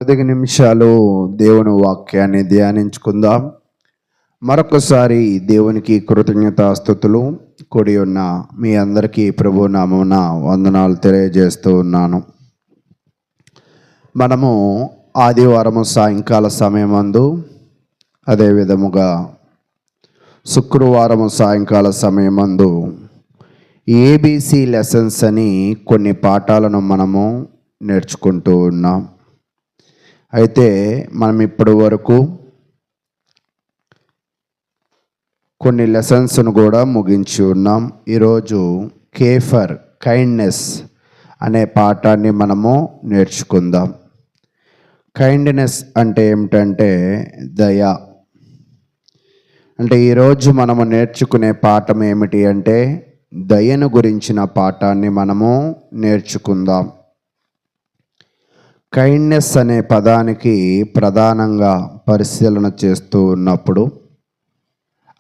10 నిమిషాలు దేవుని వాక్యాన్ని ధ్యానించుకుందాం. మరొకసారి దేవునికి కృతజ్ఞతాస్తుతులు. కూడి ఉన్న మీ అందరికీ ప్రభు నామమున వందనాలు తెలియజేస్తూ ఉన్నాను. మనము ఆదివారము సాయంకాల సమయమందు, అదేవిధముగా శుక్రవారము సాయంకాల సమయమందు ఏబిసి లెసన్స్ అని కొన్ని పాఠాలను మనము నేర్చుకుంటూ ఉన్నాం. అయితే మనం ఇప్పటి వరకు కొన్ని లెసన్స్ను కూడా ముగించి ఉన్నాం. ఈరోజు కేఫర్ కైండ్నెస్ అనే పాఠాన్ని మనము నేర్చుకుందాం. కైండ్నెస్ అంటే ఏమిటంటే దయ. అంటే ఈరోజు మనము నేర్చుకునే పాఠం ఏమిటి అంటే దయను గురించిన పాఠాన్ని మనము నేర్చుకుందాం. కైండ్నెస్ అనే పదానికి ప్రధానంగా పరిశీలన చేస్తూ ఉన్నప్పుడు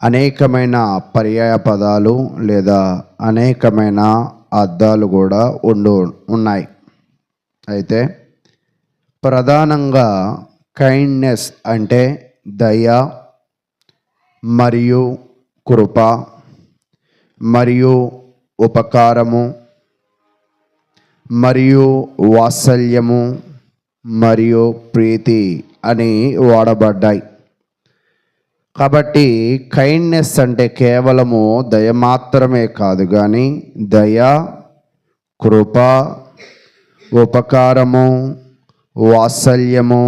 అనేకమైన పర్యాయ పదాలు లేదా అనేకమైన అర్థాలు కూడా ఉన్నాయి. అయితే ప్రధానంగా కైండ్నెస్ అంటే దయ మరియు కృప మరియు ఉపకారము మరియు వాత్సల్యము మరియు ప్రీతి అని వాడబడ్డాయి. కాబట్టి కైండ్నెస్ అంటే కేవలము దయ మాత్రమే కాదు, కానీ దయ, కృప, ఉపకారము, వాత్సల్యము,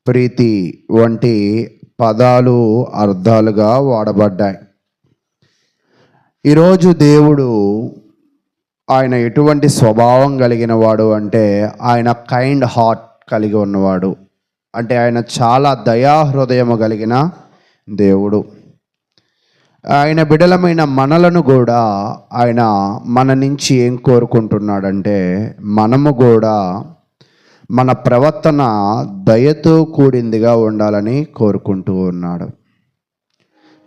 ప్రీతి వంటి పదాలు అర్థాలుగా వాడబడ్డాయి. ఈరోజు దేవుడు ఆయన ఎటువంటి స్వభావం కలిగిన వాడు అంటే ఆయన కైండ్ హార్ట్ కలిగి ఉన్నవాడు. అంటే ఆయన చాలా దయాహృదయము కలిగిన దేవుడు. ఆయన బిడలమైన మనలను కూడా ఆయన మన నుంచి ఏం కోరుకుంటున్నాడంటే మనము కూడా మన ప్రవర్తన దయతో కూడిందిగా ఉండాలని కోరుకుంటూ ఉన్నాడు.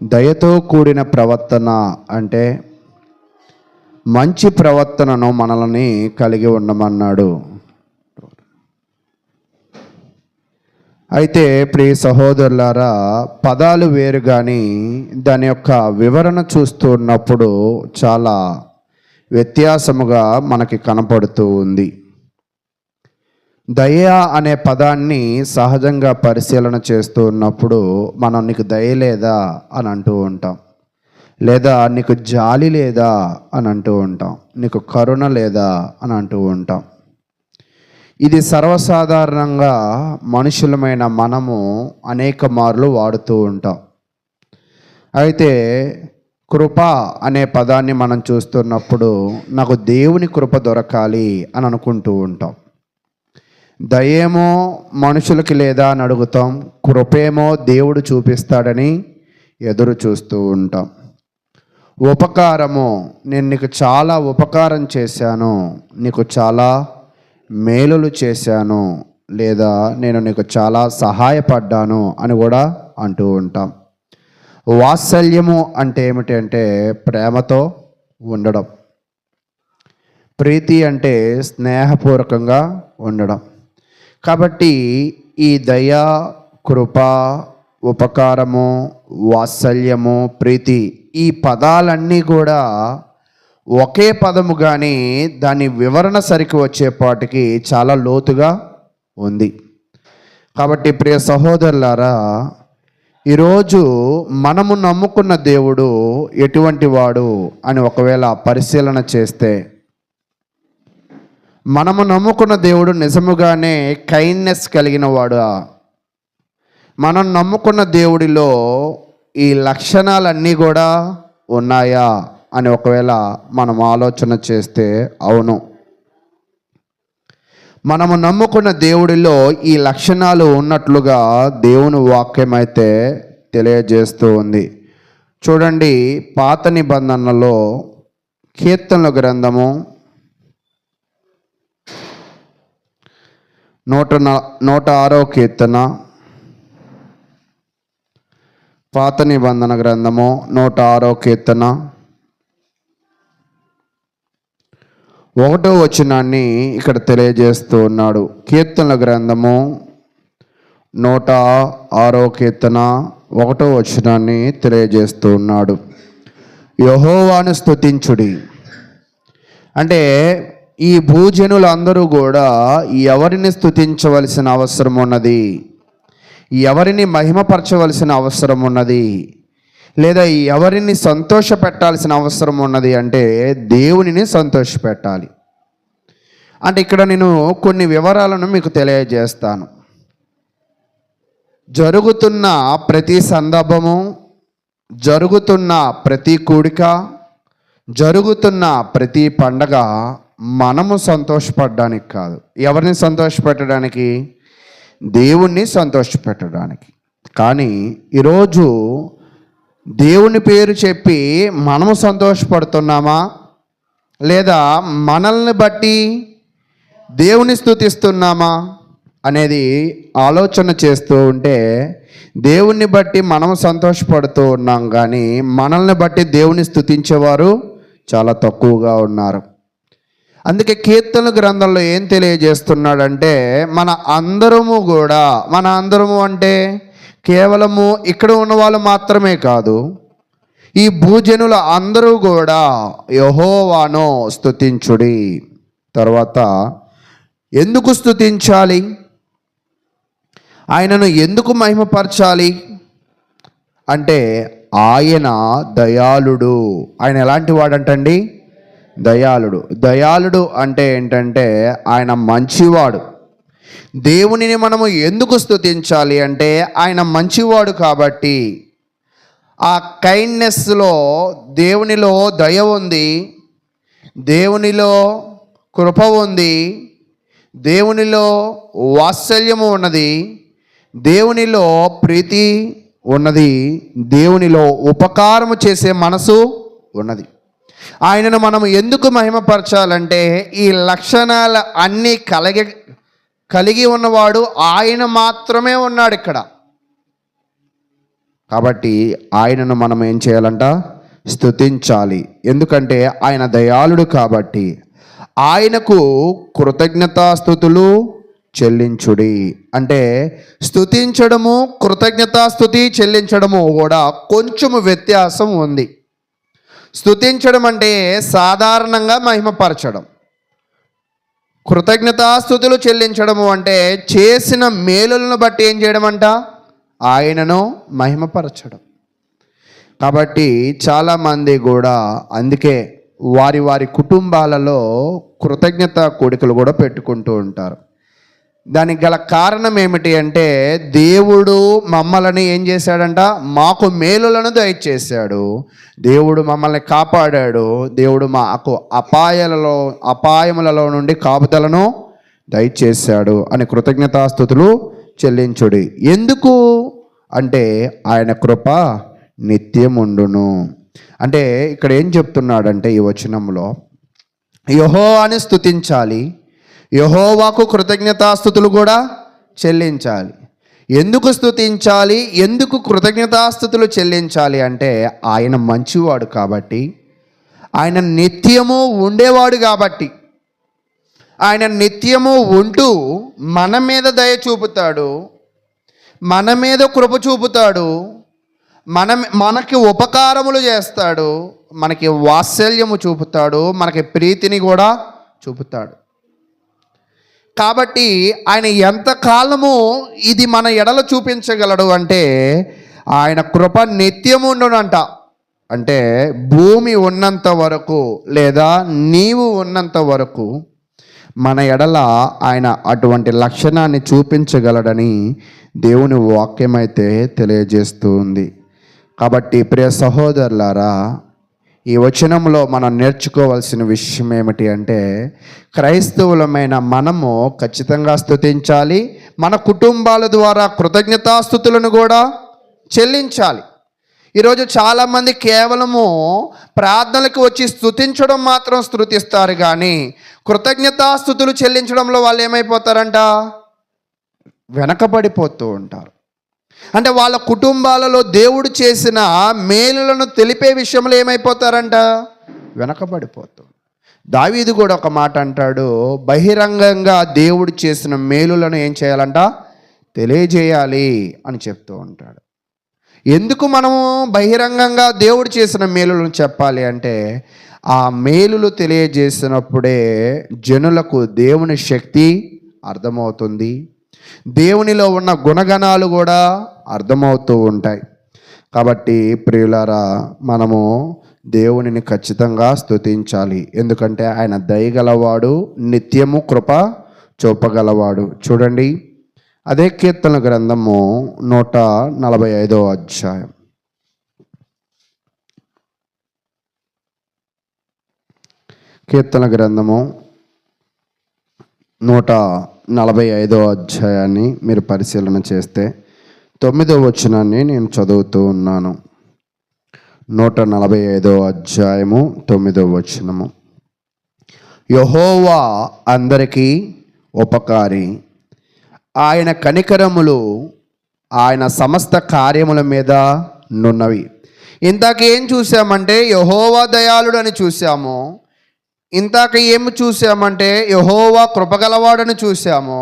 దయతో కూడిన ప్రవర్తన అంటే మంచి ప్రవర్తనను మనల్ని కలిగి ఉండమన్నాడు. అయితే ప్రియ సహోదరులారా, పదాలు వేరు, కానీ దాని యొక్క వివరణ చూస్తున్నప్పుడు చాలా వ్యత్యాసముగా మనకి కనపడుతూ ఉంది. దయ అనే పదాన్ని సహజంగా పరిశీలన చేస్తూ ఉన్నప్పుడు మనం నీకు దయ లేదా అని అంటూ ఉంటాం, లేదా నీకు జాలి లేదా అని అంటూ ఉంటాం, నీకు కరుణ లేదా అని అంటూ ఉంటాం. ఇది సర్వసాధారణంగా మనుషులమైన మనము అనేక మార్లు వాడుతూ ఉంటాం. అయితే కృప అనే పదాన్ని మనం చూస్తున్నప్పుడు నాకు దేవుని కృప దొరకాలి అని అనుకుంటూ ఉంటాం. దయేమో మనుషులకి లేదా అని అడుగుతాం, కృపేమో దేవుడు చూపిస్తాడని ఎదురు చూస్తూ ఉంటాం. ఉపకారము, నేను నీకు చాలా ఉపకారం చేశాను, నీకు చాలా మేలులు చేశాను, లేదా నేను నీకు చాలా సహాయపడ్డాను అని కూడా అంటూ ఉంటాం. వాత్సల్యము అంటే ఏమిటంటే ప్రేమతో ఉండడం. ప్రీతి అంటే స్నేహపూర్వకంగా ఉండడం. కాబట్టి ఈ దయ, కృప, ఉపకారము, వాత్సల్యము, ప్రీతి ఈ పదాలన్నీ కూడా ఒకే పదము, కానీ దాని వివరణ సరికి వచ్చేపాటికి చాలా లోతుగా ఉంది. కాబట్టి ప్రియ సహోదరులారా, ఈరోజు మనము నమ్ముకున్న దేవుడు ఎటువంటి వాడు అని ఒకవేళ పరిశీలన చేస్తే, మనము నమ్ముకున్న దేవుడు నిజముగానే కైండ్నెస్ కలిగిన వాడా? మనం నమ్ముకున్న దేవుడిలో ఈ లక్షణాలన్నీ కూడా ఉన్నాయా అని ఒకవేళ మనం ఆలోచన చేస్తే అవును. మనము నమ్ముకున్న దేవుడిలో ఈ లక్షణాలు ఉన్నట్లుగా దేవుని వాక్యం అయితే తెలియజేస్తూ ఉంది. చూడండి, పాత నిబంధనలో కీర్తనల గ్రంథము 106వ కీర్తన, పాత నిబంధన గ్రంథము 106వ కీర్తన 1వ వచనాన్ని ఇక్కడ తెలియజేస్తూ ఉన్నాడు. కీర్తనల గ్రంథము 106వ కీర్తన 1వ వచనాన్ని తెలియజేస్తూ ఉన్నాడు. యెహోవాను స్తుతించుడి. అంటే ఈ భూజనులందరూ కూడా ఎవరిని స్తుతించవలసిన అవసరం ఉన్నది, ఎవరిని మహిమపరచవలసిన అవసరం ఉన్నది, లేదా ఎవరిని సంతోషపెట్టాల్సిన అవసరం ఉన్నది అంటే దేవునిని సంతోషపెట్టాలి. అంటే ఇక్కడ నేను కొన్ని వివరాలను మీకు తెలియజేస్తాను. జరుగుతున్న ప్రతి సందర్భము, జరుగుతున్న ప్రతి కూడిక, జరుగుతున్న ప్రతి పండగ మనము సంతోషపడడానికి కాదు. ఎవరిని సంతోషపెట్టడానికి? దేవుణ్ణి సంతోషపెట్టడానికి. కానీ ఈరోజు దేవుని పేరు చెప్పి మనము సంతోషపడుతున్నామా, లేదా మనల్ని బట్టి దేవుని స్తుతిస్తున్నామా అనేది ఆలోచన చేస్తూ ఉంటే దేవుణ్ణి బట్టి మనం సంతోషపడుతూ ఉన్నాం, కానీ మనల్ని బట్టి దేవుని స్తుతించేవారు చాలా తక్కువగా ఉన్నారు. అందుకే కీర్తన గ్రంథంలో ఏం తెలియజేస్తున్నాడంటే మన అందరము అంటే కేవలము ఇక్కడ ఉన్న వాళ్ళు మాత్రమే కాదు, ఈ భూజనుల అందరూ కూడా యెహోవాను స్తుతించుడి. తర్వాత ఎందుకు స్తుతించాలి, ఆయనను ఎందుకు మహిమపరచాలి అంటే ఆయన దయాళుడు. ఆయన ఎలాంటి వాడంటండి? దయాళుడు. దయాళుడు అంటే ఏంటంటే ఆయన మంచివాడు. దేవునిని మనము ఎందుకు స్తుతించాలి అంటే ఆయన మంచివాడు కాబట్టి. ఆ కైండ్నెస్లో దేవునిలో దయ ఉంది, దేవునిలో కృప ఉంది, దేవునిలో వాత్సల్యము ఉన్నది, దేవునిలో ప్రీతి ఉన్నది, దేవునిలో ఉపకారము చేసే మనసు ఉన్నది. ఆయనను మనం ఎందుకు మహిమపరచాలంటే ఈ లక్షణాలు అన్నీ కలిగి ఉన్నవాడు ఆయన మాత్రమే ఉన్నాడు ఇక్కడ. కాబట్టి ఆయనను మనం ఏం చేయాలంట? స్తుతించాలి. ఎందుకంటే ఆయన దయాళుడు కాబట్టి. ఆయనకు కృతజ్ఞతాస్తుతులు చెల్లించుడి. అంటే స్తుతించడము, కృతజ్ఞతాస్తుతి చెల్లించడము కూడా కొంచెము వ్యత్యాసం ఉంది. స్తుతించడం అంటే సాధారణంగా మహిమపరచడం, కృతజ్ఞతాస్తుతులు చెల్లించడము అంటే చేసిన మేలులను బట్టి ఏం చేయడం అంట? ఆయనను మహిమపరచడం. కాబట్టి చాలామంది కూడా అందుకే వారి వారి కుటుంబాలలో కృతజ్ఞత కూడికలు కూడా పెట్టుకుంటూ ఉంటారు. దానికి గల కారణం ఏమిటి అంటే దేవుడు మమ్మల్ని ఏం చేశాడంట? మాకు మేలులను దయచేశాడు, దేవుడు మమ్మల్ని కాపాడాడు, దేవుడు మాకు అపాయములలో నుండి కాపుదలను దయచేశాడు అని కృతజ్ఞతాస్తుతులు చెల్లించుడి. ఎందుకు అంటే ఆయన కృప నిత్యముండును. అంటే ఇక్కడ ఏం చెప్తున్నాడంటే ఈ వచనంలో యెహోవాను స్తుతించాలి, యెహోవాకు కృతజ్ఞతాస్తుతులు కూడా చెల్లించాలి. ఎందుకు స్తుతించాలి, ఎందుకు కృతజ్ఞతాస్తుతులు చెల్లించాలి అంటే ఆయన మంచివాడు కాబట్టి, ఆయన నిత్యము ఉండేవాడు కాబట్టి. ఆయన నిత్యము ఉంటూ మన మీద దయ చూపుతాడు, మన మీద కృప చూపుతాడు, మనకి ఉపకారములు చేస్తాడు, మనకి వాత్సల్యము చూపుతాడు, మనకి ప్రీతిని కూడా చూపుతాడు. కాబట్టి ఆయన ఎంతకాలము ఇది మన ఎడల చూపించగలడు అంటే ఆయన కృప నిత్యముండునంట. అంటే భూమి ఉన్నంత వరకు లేదా నీవు ఉన్నంత వరకు మన ఎడల ఆయన అటువంటి లక్షణాన్ని చూపించగలడని దేవుని వాక్యం అయితే తెలియజేస్తూ ఉంది. కాబట్టి ప్రియ సహోదరులారా, ఈ వచనంలో మనం నేర్చుకోవాల్సిన విషయం ఏమిటి అంటే క్రైస్తవులమైన మనము ఖచ్చితంగా స్తుతించాలి, మన కుటుంబాల ద్వారా కృతజ్ఞతాస్తుతులను కూడా చెల్లించాలి. ఈరోజు చాలామంది కేవలము ప్రార్థనలకు వచ్చి స్తుతించడం మాత్రం స్తుతిస్తారు, కానీ కృతజ్ఞతాస్తుతులు చెల్లించడంలో వాళ్ళు ఏమైపోతారంట? వెనకబడిపోతూ ఉంటారు. అంటే వాళ్ళ కుటుంబాలలో దేవుడు చేసిన మేలులను తెలిపే విషయంలో ఏమైపోతారంట? వెనకబడిపోతూ. దావీదు కూడా ఒక మాట అంటాడు, బహిరంగంగా దేవుడు చేసిన మేలులను ఏం చేయాలంట? తెలియజేయాలి అని చెప్తూ ఉంటాడు. ఎందుకు మనము బహిరంగంగా దేవుడు చేసిన మేలులను చెప్పాలి అంటే, ఆ మేలులు తెలియజేసినప్పుడే జనులకు దేవుని శక్తి అర్థమవుతుంది, దేవునిలో ఉన్న గుణగణాలు కూడా అర్థమవుతూ ఉంటాయి. కాబట్టి ప్రియులారా, మనము దేవునిని ఖచ్చితంగా స్తుతించాలి. ఎందుకంటే ఆయన దయగలవాడు, నిత్యము కృప చూపగలవాడు. చూడండి, అదే కీర్తన గ్రంథము 145వ అధ్యాయం. కీర్తన గ్రంథము 145వ అధ్యాయాన్ని మీరు పరిశీలన చేస్తే 9వ వచనాన్ని నేను చదువుతూ ఉన్నాను. 145వ అధ్యాయము 9వ వచనము. యెహోవా అందరికీ ఉపకారి, ఆయన కనికరములు ఆయన సమస్త కార్యముల మీద నున్నవి. ఇంతకేం చూసామంటే యెహోవా దయాళుడు అని చూసాము. ఇంతక ఏమి చూసామంటే యెహోవా కృపగలవాడని చూసాము.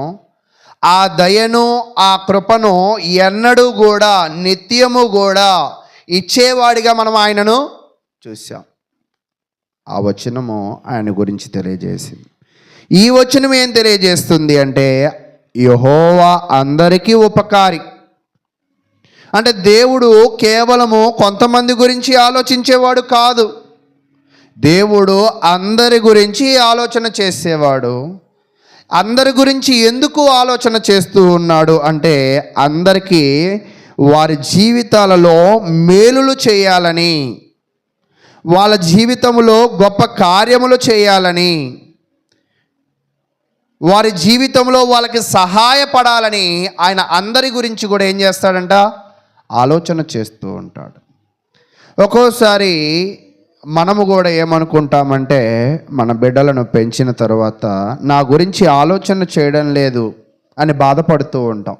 ఆ దయను, ఆ కృపను ఎన్నడూ కూడా, నిత్యము కూడా ఇచ్చేవాడిగా మనం ఆయనను చూసాం. ఆ వచనము ఆయన గురించి తెలియజేసింది. ఈ వచనం ఏం తెలియజేస్తుంది అంటే, యెహోవా అందరికీ ఉపకారి. అంటే దేవుడు కేవలము కొంతమంది గురించి ఆలోచించేవాడు కాదు, దేవుడు అందరి గురించి ఆలోచన చేసేవాడు. అందరి గురించి ఎందుకు ఆలోచన చేస్తూ ఉన్నాడు అంటే, అందరికీ వారి జీవితాలలో మేలులు చేయాలని, వాళ్ళ జీవితంలో గొప్ప కార్యములు చేయాలని, వారి జీవితంలో వాళ్ళకి సహాయపడాలని ఆయన అందరి గురించి కూడా ఏం చేస్తాడంట, ఆలోచన చేస్తూ ఉంటాడు. ఒక్కోసారి మనము కూడా ఏమనుకుంటామంటే, మన బిడ్డలను పెంచిన తర్వాత నా గురించి ఆలోచన చేయడం లేదు అని బాధపడుతూ ఉంటాం.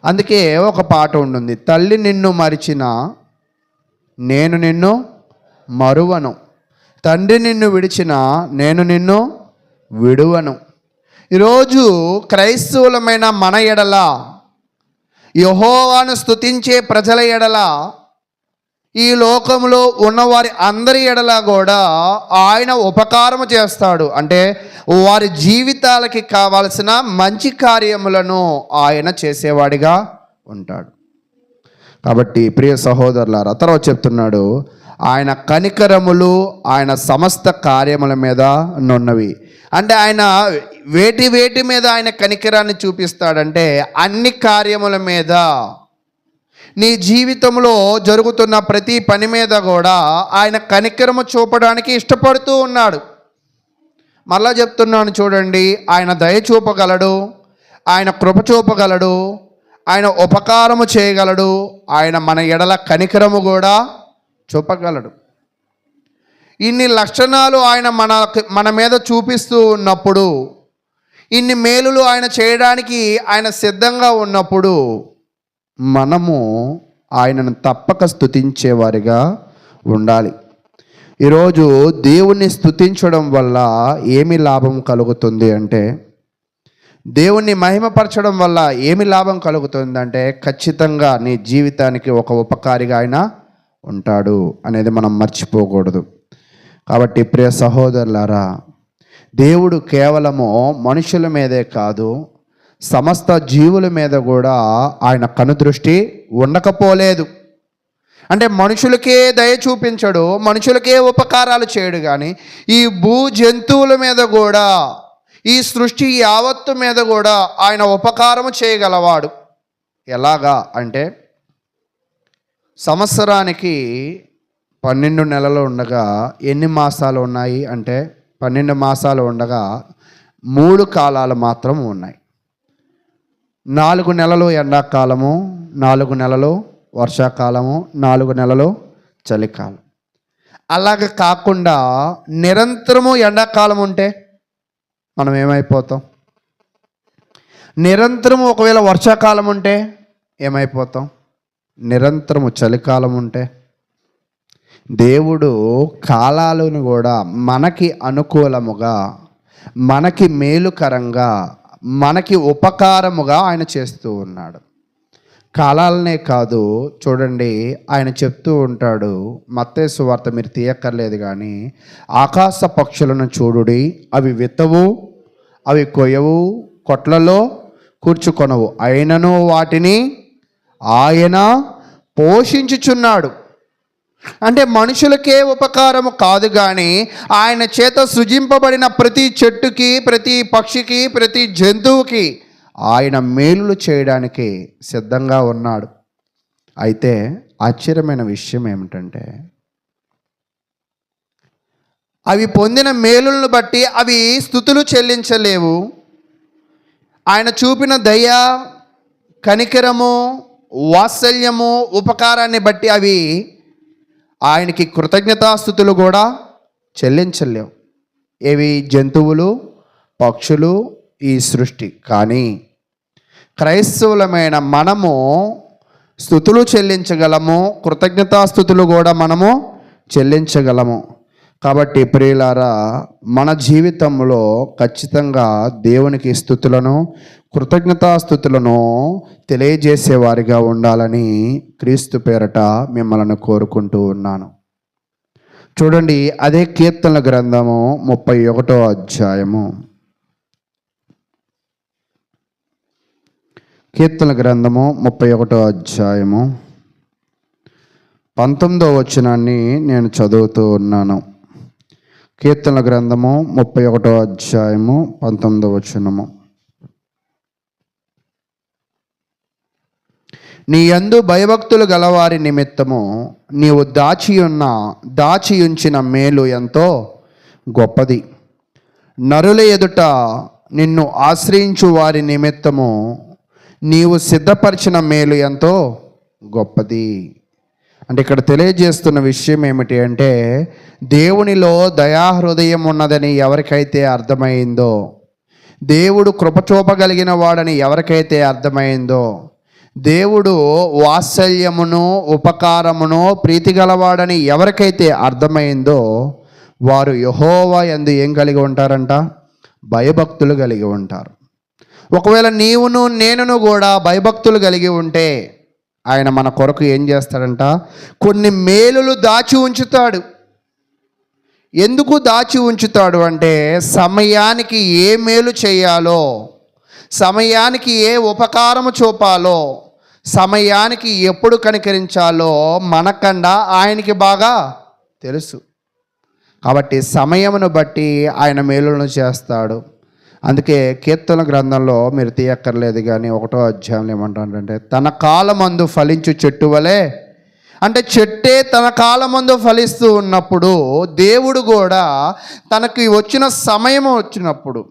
అందుకే ఒక పాట ఉంటుంది, తల్లి నిన్ను మరిచిన నేను నిన్ను మరువను, తండ్రి నిన్ను విడిచిన నేను నిన్ను విడువను. ఈరోజు క్రైస్తవులమైన మన ఎడల, యెహోవాను స్తుతించే ప్రజల ఎడల, ఈ లోకంలో ఉన్నవారి అందరి ఎడల కూడా ఆయన ఉపకారము చేస్తాడు. అంటే వారి జీవితాలకి కావాల్సిన మంచి కార్యములను ఆయన చేసేవాడిగా ఉంటాడు. కాబట్టి ప్రియ సహోదరులారా, తర్వాత చెప్తున్నాడు, ఆయన కనికరములు ఆయన సమస్త కార్యముల మీద నున్నవి. అంటే ఆయన వేటి మీద ఆయన కనికరాన్ని చూపిస్తాడంటే, అన్ని కార్యముల మీద, నీ జీవితంలో జరుగుతున్న ప్రతి పని మీద కూడా ఆయన కనికరము చూపడానికి ఇష్టపడుతూ ఉన్నాడు. మళ్ళా చెప్తున్నాను చూడండి, ఆయన దయ చూపగలడు, ఆయన కృప చూపగలడు, ఆయన ఉపకారము చేయగలడు, ఆయన మన ఎడల కనికరము కూడా చూపగలడు. ఇన్ని లక్షణాలు ఆయన మన మీద చూపిస్తూ ఉన్నప్పుడు, ఇన్ని మేలులు ఆయన చేయడానికి ఆయన సిద్ధంగా ఉన్నప్పుడు, మనము ఆయనను తప్పక స్తుతించేవారిగా ఉండాలి. ఈరోజు దేవుణ్ణి స్తుతించడం వల్ల ఏమి లాభం కలుగుతుంది అంటే, దేవుణ్ణి మహిమపరచడం వల్ల ఏమి లాభం కలుగుతుందంటే, ఖచ్చితంగా నీ జీవితానికి ఒక ఉపకారిగా ఆయన ఉంటాడు అనేది మనం మర్చిపోకూడదు. కాబట్టి ప్రియ సహోదరులారా, దేవుడు కేవలము మనుషుల మీదే కాదు, సమస్త జీవుల మీద కూడా ఆయన కనుదృష్టి ఉండకపోలేదు. అంటే మనుషులకే దయ చూపించడు, మనుషులకే ఉపకారాలు చేయడు, కానీ ఈ భూ జంతువుల మీద కూడా, ఈ సృష్టి యావత్తు మీద కూడా ఆయన ఉపకారము చేయగలవాడు. ఎలాగా అంటే, సంవత్సరానికి 12 నెలలు ఉండగా ఎన్ని మాసాలు ఉన్నాయి అంటే, 12 మాసాలు ఉండగా 3 కాలాలు మాత్రం ఉన్నాయి. 4 నెలలు ఎండాకాలము, 4 నెలలు వర్షాకాలము, 4 నెలలు చలికాలం. అలాగ కాకుండా నిరంతరము ఎండాకాలం ఉంటే మనం ఏమైపోతాం? నిరంతరము ఒకవేళ వర్షాకాలం ఉంటే ఏమైపోతాం? నిరంతరము చలికాలం ఉంటే? దేవుడు కాలాలను కూడా మనకి అనుకూలముగా, మనకి మేలుకరంగా, మనకి ఉపకారముగా ఆయన చేస్తూ ఉన్నాడు. కాలాలనే కాదు, చూడండి ఆయన చెప్తూ ఉంటాడు, మత్తయి సువార్త మీరు తీయక్కర్లేదు కానీ, ఆకాశ పక్షులను చూడుడి, అవి విత్తవు, అవి కొయ్యవు, కొట్లలో కూర్చుకొనవు, అయినను వాటిని ఆయన పోషించుచున్నాడు. అంటే మనుషులకే ఉపకారము కాదు కానీ ఆయన చేత సృజింపబడిన ప్రతి చెట్టుకి, ప్రతి పక్షికి, ప్రతి జంతువుకి ఆయన మేలులు చేయడానికి సిద్ధంగా ఉన్నాడు. అయితే ఆశ్చర్యమైన విషయం ఏమిటంటే, అవి పొందిన మేలులను బట్టి అవి స్తుతులు చెల్లించలేవు. ఆయన చూపిన దయ, కనికరము, వాత్సల్యము, ఉపకారాన్ని బట్టి అవి ఆయనకి కృతజ్ఞతాస్తుతులు కూడా చెల్లించలేవు. ఏవి? జంతువులు, పక్షులు, ఈ సృష్టి. కానీ క్రైస్తవులమైన మనము స్తుతులు చెల్లించగలము, కృతజ్ఞతాస్తుతులు కూడా మనము చెల్లించగలము. కాబట్టి ప్రియులారా, మన జీవితంలో ఖచ్చితంగా దేవునికి స్తుతులను, కృతజ్ఞతాస్తుతులను తెలియజేసేవారిగా ఉండాలని క్రీస్తు పేరట మిమ్మల్ని కోరుకుంటూ ఉన్నాను. చూడండి, అదే కీర్తనల గ్రంథము 31వ అధ్యాయము, కీర్తనల గ్రంథము 31వ అధ్యాయము 19వ వచనాన్ని నేను చదువుతూ ఉన్నాను. కీర్తనల గ్రంథము 31వ అధ్యాయము 19వ వచనము. నీ యందు భయభక్తులు గలవారి నిమిత్తము నీవు దాచియుంచిన మేలు ఎంతో గొప్పది. నరుల ఎదుట నిన్ను ఆశ్రయించు వారి నిమిత్తము నీవు సిద్ధపరిచిన మేలు ఎంతో గొప్పది. అంటే ఇక్కడ తెలియజేస్తున్న విషయం ఏమిటి అంటే, దేవునిలో దయాహృదయం ఉన్నదని ఎవరికైతే అర్థమైందో, దేవుడు కృప చూపగలిగిన వాడని ఎవరికైతే అర్థమైందో, దేవుడు వాత్సల్యమును, ఉపకారమును, ప్రీతి గలవాడని ఎవరికైతే అర్థమైందో, వారు యెహోవా యందు ఏం కలిగి ఉంటారంట? భయభక్తులు కలిగి ఉంటారు. ఒకవేళ నీవును నేనును కూడా భయభక్తులు కలిగి ఉంటే ఆయన మన కొరకు ఏం చేస్తాడంట? కొన్ని మేలులు దాచి ఉంచుతాడు. ఎందుకు దాచి ఉంచుతాడు అంటే, సమయానికి ఏ మేలు చేయాలో, సమయానికి ఏ ఉపకారము చూపాలో, సమయానికి ఎప్పుడు కనికరించాలో మనకన్నా ఆయనకి బాగా తెలుసు. కాబట్టి సమయమును బట్టి ఆయన మేలులను చేస్తాడు. అందుకే కీర్తన గ్రంథంలో మీరు తీయక్కర్లేదు కానీ 1వ అధ్యాయంలో ఏమంటాడంటే, తన కాలమందు ఫలించు చెట్టు వలె, అంటే చెట్టే తన కాలమందు ఫలిస్తూ ఉన్నప్పుడు దేవుడు కూడా తనకి వచ్చిన సమయం వచ్చినప్పుడు,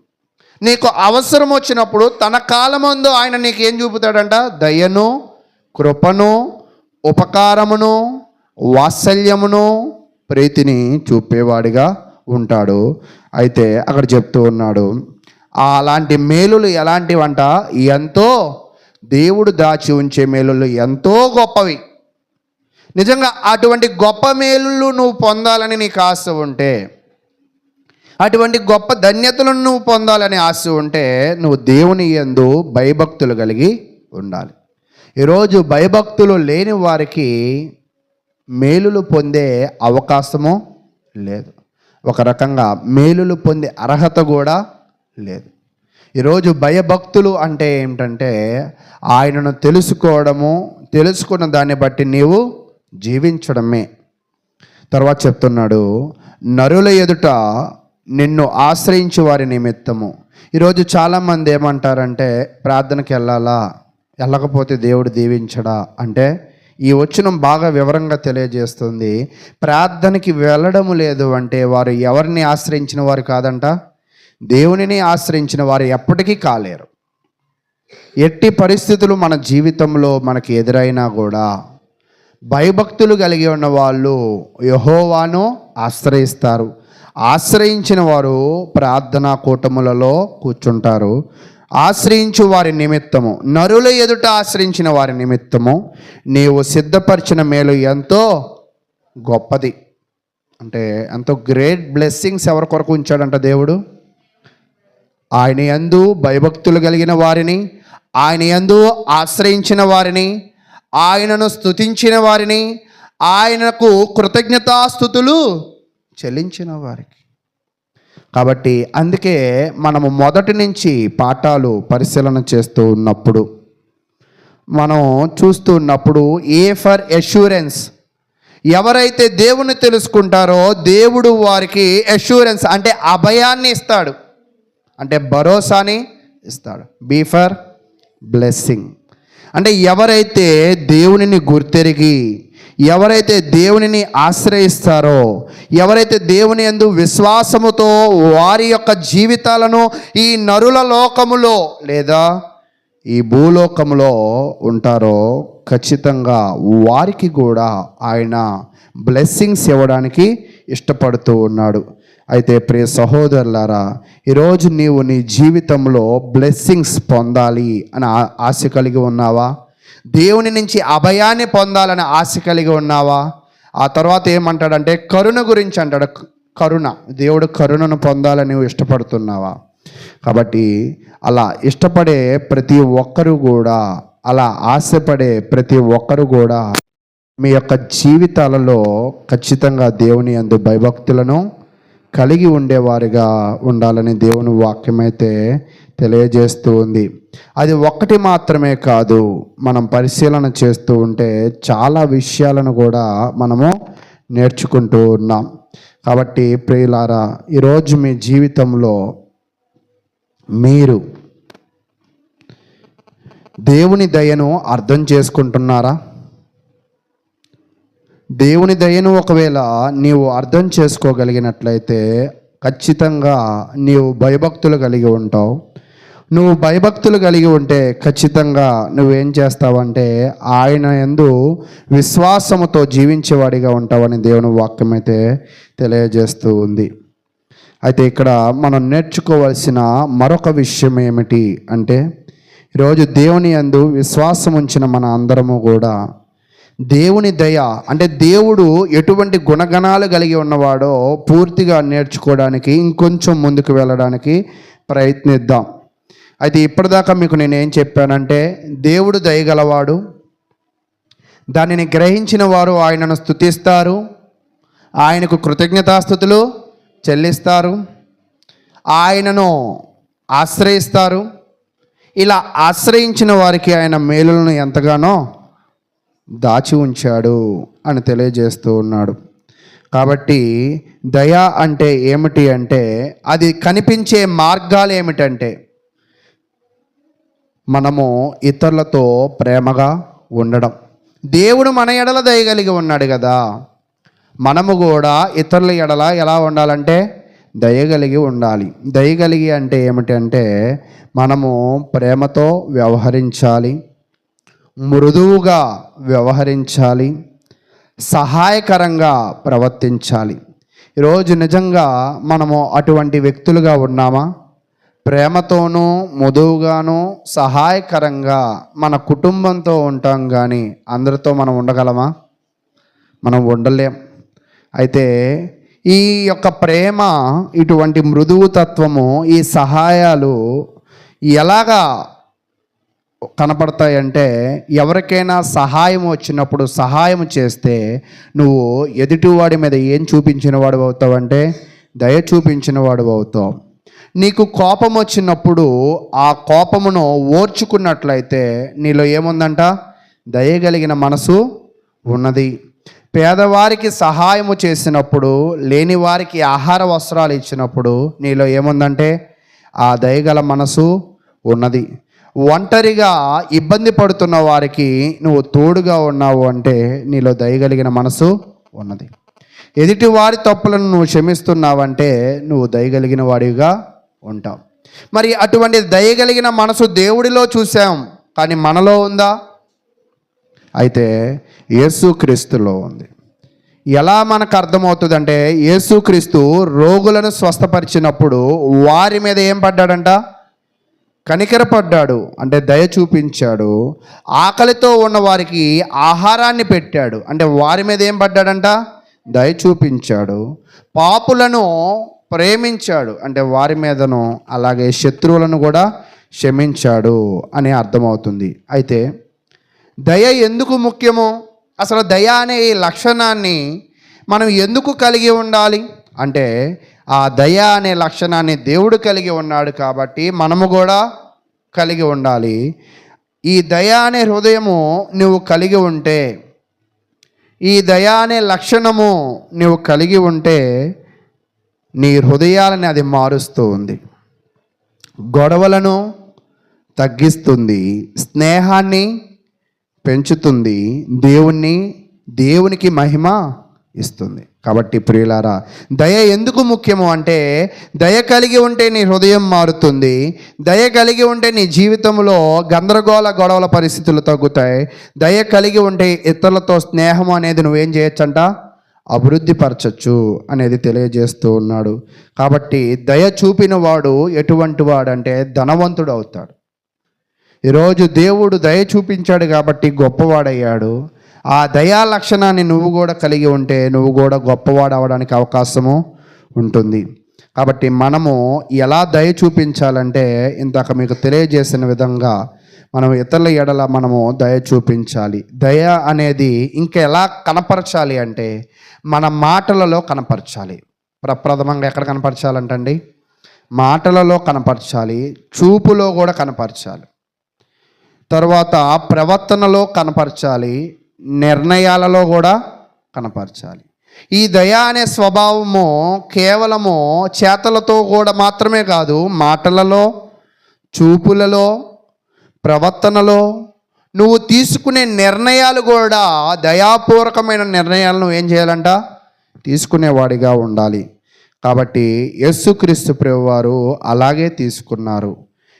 నీకు అవసరం వచ్చినప్పుడు తన కాలమందు ఆయన నీకు ఏం చూపుతాడంట? దయను, కృపను, ఉపకారమును, వాత్సల్యమును, ప్రీతిని చూపేవాడిగా ఉంటాడు. అయితే అక్కడ చెప్తూ ఉన్నాడు, అలాంటి మేలులు ఎలాంటివంట? ఎంతో, దేవుడు దాచి ఉంచే మేలులు ఎంతో గొప్పవి. నిజంగా అటువంటి గొప్ప మేలులు నువ్వు పొందాలని నీకు ఆశ ఉంటే, అటువంటి గొప్ప ధన్యతలను నువ్వు పొందాలని ఆశ ఉంటే, నువ్వు దేవుని యందు భయభక్తులు కలిగి ఉండాలి. ఈరోజు భయభక్తులు లేని వారికి మేలులు పొందే అవకాశము లేదు. ఒక రకంగా మేలులు పొందే అర్హత కూడా లేదు. ఈరోజు భయభక్తులు అంటే ఏమిటంటే, ఆయనను తెలుసుకోవడము, తెలుసుకున్న దాన్ని బట్టి నీవు జీవించడమే. తర్వాత చెప్తున్నాడు, నరుల ఎదుట నిన్ను ఆశ్రయించు వారి నిమిత్తము. ఈరోజు చాలామంది ఏమంటారంటే, ప్రార్థనకి వెళ్ళకపోతే దేవుడు దీవించడా అంటే, ఈ వచనం బాగా వివరంగా తెలియజేస్తుంది. ప్రార్థనకి వెళ్ళడము లేదు అంటే వారు ఎవరిని ఆశ్రయించిన వారు కాదంట? దేవునిని ఆశ్రయించిన వారు ఎప్పటికీ కాలేరు. ఎట్టి పరిస్థితులు మన జీవితంలో మనకి ఎదురైనా కూడా భయభక్తులు కలిగి ఉన్న వాళ్ళు యెహోవాను ఆశ్రయిస్తారు. ఆశ్రయించిన వారు ప్రార్థనా కూటములలో కూర్చుంటారు. ఆశ్రయించు వారి నిమిత్తము, నరుల ఎదుట ఆశ్రయించిన వారి నిమిత్తము నీవు సిద్ధపరిచిన మేలు ఎంతో గొప్పది. అంటే ఎంతో గ్రేట్ బ్లెస్సింగ్స్ ఎవరి కొరకు ఉంచాడంట దేవుడు? ఆయన యందు భయభక్తులు కలిగిన వారిని, ఆయన యందు ఆశ్రయించిన వారిని, ఆయనను స్తుతించిన వారిని, ఆయనకు కృతజ్ఞతాస్తుతులు చెల్లించిన వారికి. కాబట్టి అందుకే మనము మొదటి నుంచి పాఠాలు పరిశీలన చేస్తూ ఉన్నప్పుడు, మనం చూస్తూ ఉన్నప్పుడు ఏ ఫర్ అష్యూరెన్స్, ఎవరైతే దేవుని తెలుసుకుంటారో దేవుడు వారికి అష్యూరెన్స్ అంటే అభయాన్ని ఇస్తాడు, అంటే భరోసాని ఇస్తాడు. బీ ఫర్ బ్లెస్సింగ్ అంటే ఎవరైతే దేవునిని గుర్తెరిగి, ఎవరైతే దేవునిని ఆశ్రయిస్తారో, ఎవరైతే దేవుని యందు విశ్వాసముతో వారి యొక్క జీవితాలను ఈ నరుల లోకములో లేదా ఈ భూలోకములో ఉంటారో, ఖచ్చితంగా వారికి కూడా ఆయన బ్లెస్సింగ్స్ ఇవ్వడానికి ఇష్టపడుతూ ఉన్నాడు. అయితే ప్రియ సహోదరులారా, ఈరోజు నీవు నీ జీవితంలో బ్లెస్సింగ్స్ పొందాలి అని ఆశ కలిగి ఉన్నావా? దేవుని నుంచి అభయాన్ని పొందాలని ఆశ కలిగి ఉన్నావా? ఆ తర్వాత ఏమంటాడంటే కరుణ గురించి అంటాడు. కరుణ, దేవుడు కరుణను పొందాలని నువ్వు ఇష్టపడుతున్నావా? కాబట్టి అలా ఇష్టపడే ప్రతి ఒక్కరు కూడా, అలా ఆశపడే ప్రతి ఒక్కరు కూడా మీ యొక్క జీవితాలలో ఖచ్చితంగా దేవుని యందు భయభక్తులను కలిగి ఉండేవారిగా ఉండాలని దేవుని వాక్యమైతే తెలియజేస్తూ ఉంది. అది ఒక్కటి మాత్రమే కాదు, మనం పరిశీలన చేస్తూ ఉంటే చాలా విషయాలను కూడా మనము నేర్చుకుంటూ ఉన్నాం. కాబట్టి ప్రియులారా, ఈరోజు మీ జీవితంలో మీరు దేవుని దయను అర్థం చేసుకుంటున్నారా? దేవుని దయను ఒకవేళ నీవు అర్థం చేసుకోగలిగినట్లయితే ఖచ్చితంగా నీవు భయభక్తులు కలిగి ఉంటావు. నువ్వు భయభక్తులు కలిగి ఉంటే ఖచ్చితంగా నువ్వేం చేస్తావంటే ఆయన యందు విశ్వాసముతో జీవించేవాడిగా ఉంటావని దేవుని వాక్యం అయితే తెలియజేస్తూ ఉంది. అయితే ఇక్కడ మనం నేర్చుకోవాల్సిన మరొక విషయం ఏమిటి అంటే, ఈరోజు దేవుని యందు విశ్వాసం ఉంచిన మన అందరము కూడా దేవుని దయ అంటే దేవుడు ఎటువంటి గుణగణాలు కలిగి ఉన్నవాడో పూర్తిగా నేర్చుకోవడానికి ఇంకొంచెం ముందుకు వెళ్ళడానికి ప్రయత్నిద్దాం. అయితే ఇప్పటిదాకా మీకు నేనేం చెప్పానంటే, దేవుడు దయగలవాడు, దానిని గ్రహించిన వారు ఆయనను స్తుతిస్తారు, ఆయనకు కృతజ్ఞతాస్తుతులు చెల్లిస్తారు, ఆయనను ఆశ్రయిస్తారు. ఇలా ఆశ్రయించిన వారికి ఆయన మేలులను ఎంతగానో దాచి ఉంచాడు అని తెలియజేస్తూ ఉన్నాడు. కాబట్టి దయ అంటే ఏమిటి అంటే, అది కనిపించే మార్గాలు ఏమిటంటే, మనము ఇతరులతో ప్రేమగా ఉండడం. దేవుడు మన ఎడల దయగలిగి ఉన్నాడు కదా, మనము కూడా ఇతరుల ఎడల ఎలా ఉండాలంటే దయగలిగి ఉండాలి. దయగలిగి అంటే ఏమిటంటే, మనము ప్రేమతో వ్యవహరించాలి, మృదువుగా వ్యవహరించాలి, సహాయకరంగా ప్రవర్తించాలి. ఈరోజు నిజంగా మనము అటువంటి వ్యక్తులుగా ఉన్నామా? ప్రేమతోనూ మృదువుగాను సహాయకరంగా మన కుటుంబంతో ఉంటాం, కానీ అందరితో మనం ఉండగలమా? మనం ఉండలేం. అయితే ఈ యొక్క ప్రేమ, ఇటువంటి మృదువు తత్వము, ఈ సహాయాలు ఎలాగా కనపడతాయంటే, ఎవరికైనా సహాయం వచ్చినప్పుడు సహాయం చేస్తే నువ్వు ఎదుటివాడి మీద ఏం చూపించిన వాడు అవుతావంటే దయ చూపించిన వాడు అవుతావు. నీకు కోపం వచ్చినప్పుడు ఆ కోపమును ఓర్చుకున్నట్లయితే నీలో ఏముందంట? దయగలిగిన మనసు ఉన్నది. పేదవారికి సహాయము చేసినప్పుడు, లేని వారికి ఆహార వస్త్రాలు ఇచ్చినప్పుడు నీలో ఏముందంటే ఆ దయగల మనసు ఉన్నది. ఒంటరిగా ఇబ్బంది పడుతున్న వారికి నువ్వు తోడుగా ఉన్నావు అంటే నీలో దయగలిగిన మనసు ఉన్నది. ఎదుటి వారి తప్పులను నువ్వు క్షమిస్తున్నావంటే నువ్వు దయగలిగిన వాడిగా ఉంటావు. మరి అటువంటి దయగలిగిన మనసు దేవుడిలో చూసాం, కానీ మనలో ఉందా? అయితే యేసుక్రీస్తులో ఉంది. ఎలా మనకు అర్థమవుతుందంటే, యేసుక్రీస్తు రోగులను స్వస్థపరిచినప్పుడు వారి మీద ఏం పడ్డాడంట? కనికరపడ్డాడు, అంటే దయ చూపించాడు. ఆకలితో ఉన్న వారికి ఆహారాన్ని పెట్టాడు, అంటే వారి మీద ఏం పడ్డాడంట? దయ చూపించాడు. పాపులను ప్రేమించాడు అంటే వారి మీదను, అలాగే శత్రువులను కూడా క్షమించాడు అని అర్థమవుతుంది. అయితే దయ ఎందుకు ముఖ్యమో, అసలు దయ అనే ఈ లక్షణాన్ని మనం ఎందుకు కలిగి ఉండాలి అంటే, ఆ దయ అనే లక్షణాన్ని దేవుడు కలిగి ఉన్నాడు కాబట్టి మనము కూడా కలిగి ఉండాలి. ఈ దయ అనే హృదయము నువ్వు కలిగి ఉంటే, ఈ దయ అనే లక్షణము నువ్వు కలిగి ఉంటే నీ హృదయాలని అది మారుస్తూ ఉంది, గొడవలను తగ్గిస్తుంది, స్నేహాన్ని పెంచుతుంది, దేవునికి మహిమ ఇస్తుంది. కాబట్టి ప్రియులారా, దయ ఎందుకు ముఖ్యము అంటే, దయ కలిగి ఉంటే నీ హృదయం మారుతుంది, దయ కలిగి ఉంటే నీ జీవితంలో గందరగోళ గొడవల పరిస్థితులు తగ్గుతాయి, దయ కలిగి ఉంటే ఇతరులతో స్నేహం అనేది నువ్వేం చేయొచ్చంట, అభివృద్ధి పరచచ్చు అనేది తెలియజేస్తూ ఉన్నాడు. కాబట్టి దయ చూపిన వాడు ఎటువంటి వాడంటే ధనవంతుడు అవుతాడు. ఈరోజు దేవుడు దయ చూపించాడు కాబట్టి గొప్పవాడయ్యాడు. ఆ దయా లక్షణాన్ని నువ్వు కూడా కలిగి ఉంటే నువ్వు కూడా గొప్పవాడు అవడానికి అవకాశము ఉంటుంది. కాబట్టి మనము ఎలా దయ చూపించాలంటే, ఇందాక మీకు తెలియజేసిన విధంగా మనం ఇతరుల ఎడల మనము దయ చూపించాలి. దయ అనేది ఇంకా ఎలా కనపరచాలి అంటే, మన మాటలలో కనపరచాలి. ప్రప్రథమంగా ఎక్కడ కనపరచాలంటండి, మాటలలో కనపరచాలి, చూపులో కూడా కనపరచాలి, తర్వాత ప్రవర్తనలో కనపరచాలి, నిర్ణయాలలో కూడా కనపరచాలి. ఈ దయ అనే స్వభావము కేవలము చేతలతో కూడా మాత్రమే కాదు, మాటలలో, చూపులలో, ప్రవర్తనలో, నువ్వు తీసుకునే నిర్ణయాలు కూడా దయాపూర్వకమైన నిర్ణయాలను ఏం చేయాలంట, తీసుకునేవాడిగా ఉండాలి. కాబట్టి యేసుక్రీస్తు ప్రభువారు అలాగే తీసుకున్నారు,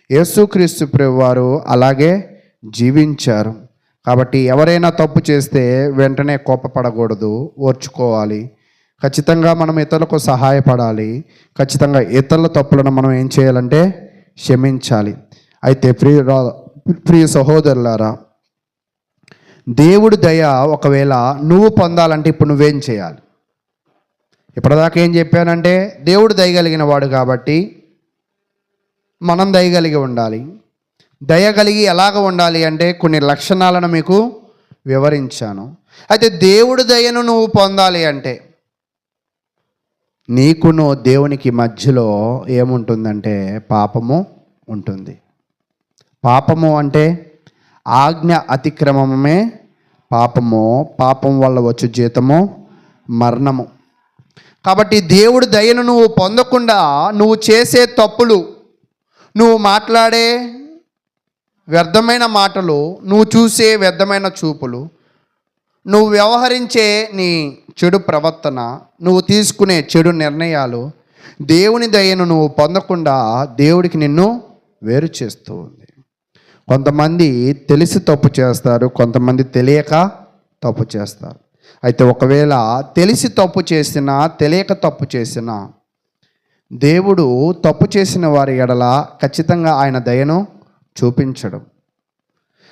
యేసుక్రీస్తు ప్రభువారు అలాగే జీవించారు. కాబట్టి ఎవరైనా తప్పు చేస్తే వెంటనే కోపపడకూడదు, ఓర్చుకోవాలి. ఖచ్చితంగా మనం ఇతరులకు సహాయపడాలి, ఖచ్చితంగా ఇతరుల తప్పులను మనం ఏం చేయాలంటే క్షమించాలి. అయితే ప్రియ సహోదరులారా, దేవుడి దయ ఒకవేళ నువ్వు పొందాలంటే ఇప్పుడు నువ్వేం చేయాలి? ఇప్పటిదాకా ఏం చెప్పానంటే, దేవుడు దయగలిగిన వాడు కాబట్టి మనం దయగలిగి ఉండాలి. దయ కలిగి ఎలాగ ఉండాలి అంటే కొన్ని లక్షణాలను మీకు వివరించాను. అయితే దేవుడి దయను నువ్వు పొందాలి అంటే నీకును దేవునికి మధ్యలో ఏముంటుందంటే పాపము ఉంటుంది. పాపము అంటే ఆజ్ఞ అతిక్రమమే పాపము, పాపం వల్ల వచ్చు జీతము మరణము. కాబట్టి దేవుడి దయను నువ్వు పొందకుండా నువ్వు చేసే తప్పులు, నువ్వు మాట్లాడే వ్యర్థమైన మాటలు, నువ్వు చూసే వ్యర్థమైన చూపులు, నువ్వు వ్యవహరించే నీ చెడు ప్రవర్తన, నువ్వు తీసుకునే చెడు నిర్ణయాలు దేవుని దయను నువ్వు పొందకుండా దేవుడికి నిన్ను వేరు చేస్తూ ఉంది. కొంతమంది తెలిసి తప్పు చేస్తారు, కొంతమంది తెలియక తప్పు చేస్తారు. అయితే ఒకవేళ తెలిసి తప్పు చేసినా తెలియక తప్పు చేసినా దేవుడు తప్పు చేసిన వారి ఎడల ఖచ్చితంగా ఆయన దయను చూపించడం.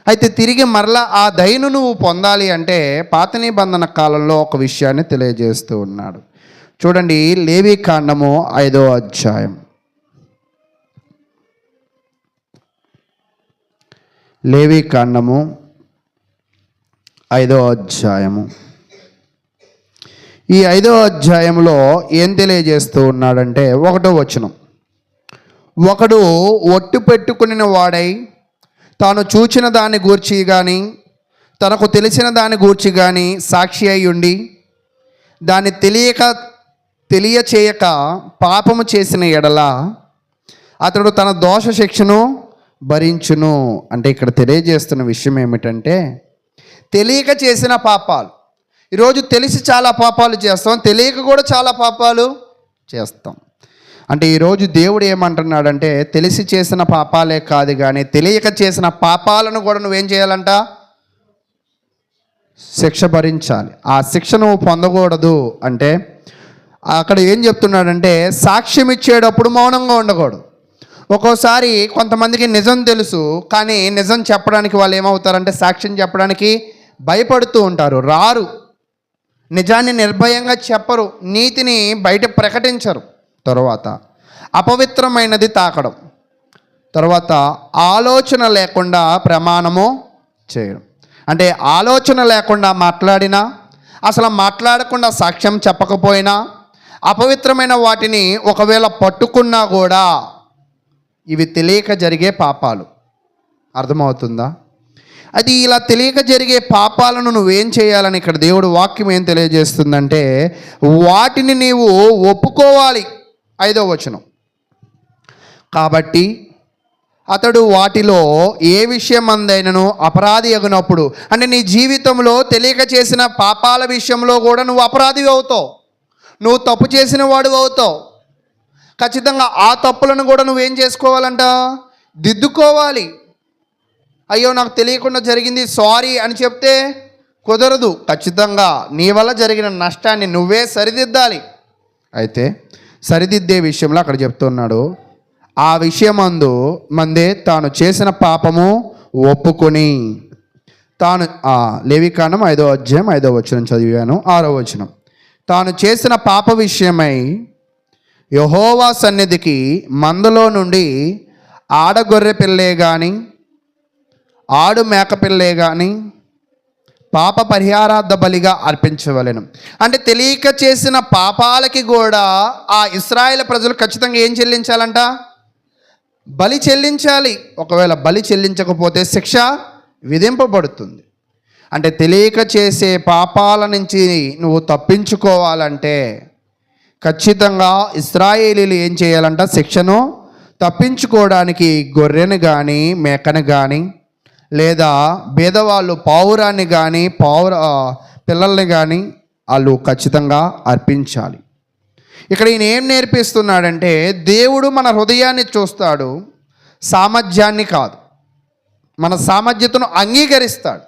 అయితే తిరిగి మరలా ఆ దయను నువ్వు పొందాలి అంటే పాత నిబంధన కాలంలో ఒక విషయాన్ని తెలియజేస్తూ ఉన్నాడు. చూడండి, లేవీకాండము 5వ అధ్యాయం. లేవీకాండము 5వ అధ్యాయము. ఈ 5వ అధ్యాయంలో ఏం తెలియజేస్తూ ఉన్నాడంటే 1వ వచనం, ఒకడు ఒట్టు పెట్టుకుని వాడై తాను చూచిన దాన్ని గూర్చి కానీ తనకు తెలిసిన దాన్ని గూర్చి కానీ సాక్షి అయి ఉండి దాన్ని తెలియచేయక పాపము చేసిన ఎడల అతడు తన దోష శిక్షను భరించును. అంటే ఇక్కడ తెలియజేస్తున్న విషయం ఏమిటంటే, తెలియక చేసిన పాపాలు, ఈరోజు తెలిసి చాలా పాపాలు చేస్తాం, తెలియక కూడా చాలా పాపాలు చేస్తాం. అంటే ఈరోజు దేవుడు ఏమంటున్నాడంటే, తెలిసి చేసిన పాపాలే కాదు కానీ తెలియక చేసిన పాపాలను కూడా నువ్వేం చేయాలంట, శిక్ష భరించాలి. ఆ శిక్ష నువ్వు పొందకూడదు అంటే అక్కడ ఏం చెప్తున్నాడంటే, సాక్ష్యం ఇచ్చేటప్పుడు మౌనంగా ఉండకూడదు. ఒక్కోసారి కొంతమందికి నిజం తెలుసు, కానీ నిజం చెప్పడానికి వాళ్ళు ఏమవుతారంటే సాక్ష్యం చెప్పడానికి భయపడుతూ ఉంటారు, రారు, నిజాన్ని నిర్భయంగా చెప్పరు, నీతిని బయట ప్రకటించరు. తర్వాత అపవిత్రమైనది తాకడం, తర్వాత ఆలోచన లేకుండా ప్రమాణము చేయడం. అంటే ఆలోచన లేకుండా మాట్లాడినా, అసలు మాట్లాడకుండా సాక్ష్యం చెప్పకపోయినా, అపవిత్రమైన వాటిని ఒకవేళ పట్టుకున్నా కూడా ఇవి తెలియక జరిగే పాపాలు. అర్థమవుతుందా? అది ఇలా తెలియక జరిగే పాపాలను నువ్వేం చేయాలని ఇక్కడ దేవుడు వాక్యం ఏం తెలియజేస్తుందంటే, వాటిని నీవు ఒప్పుకోవాలి. 5వ వచనం, కాబట్టి అతడు వాటిలో ఏ విషయం అందైనను అపరాధి అగునప్పుడు, అంటే నీ జీవితంలో తెలియక చేసిన పాపాల విషయంలో కూడా నువ్వు అపరాధి అవుతావు, నువ్వు తప్పు చేసిన వాడు అవుతావు. ఖచ్చితంగా ఆ తప్పులను కూడా నువ్వేం చేసుకోవాలంట? దిద్దుకోవాలి. అయ్యో నాకు తెలియకుండా జరిగింది, సారీ అని చెప్తే కుదరదు. ఖచ్చితంగా నీ వల్ల జరిగిన నష్టాన్ని నువ్వే సరిదిద్దాలి. అయితే సరిదిద్దే విషయంలో అక్కడ చెప్తున్నాడు, ఆ విషయమందు మందే తాను చేసిన పాపము ఒప్పుకొని తాను లేవికాండం 5వ అధ్యాయం 5వ వచనం చదివాను. 6వ వచనం, తాను చేసిన పాప విషయమై యెహోవా సన్నిధికి మందలో నుండి ఆడగొర్రె పిల్లే కానీ ఆడు మేకపిల్లే కానీ పాప పరిహారార్థ బలిగా అర్పించవలెను. అంటే తెలియక చేసిన పాపాలకి కూడా ఆ ఇశ్రాయేలు ప్రజలు ఖచ్చితంగా ఏం చెల్లించాలంట? బలి చెల్లించాలి. ఒకవేళ బలి చెల్లించకపోతే శిక్ష విధింపబడుతుంది. అంటే తెలియక చేసే పాపాల నుంచి నువ్వు తప్పించుకోవాలంటే ఖచ్చితంగా ఇశ్రాయేలీలు ఏం చేయాలంట? శిక్షను తప్పించుకోవడానికి గొర్రెను కానీ మేకను కానీ లేదా పేదవాళ్ళు పావురాన్ని కానీ పిల్లల్ని కానీ వాళ్ళు ఖచ్చితంగా అర్పించాలి. ఇక్కడ ఈయన ఏం నేర్పిస్తున్నాడంటే, దేవుడు మన హృదయాన్ని చూస్తాడు, సామర్థ్యాన్ని కాదు. మన సామర్థ్యతను అంగీకరిస్తాడు.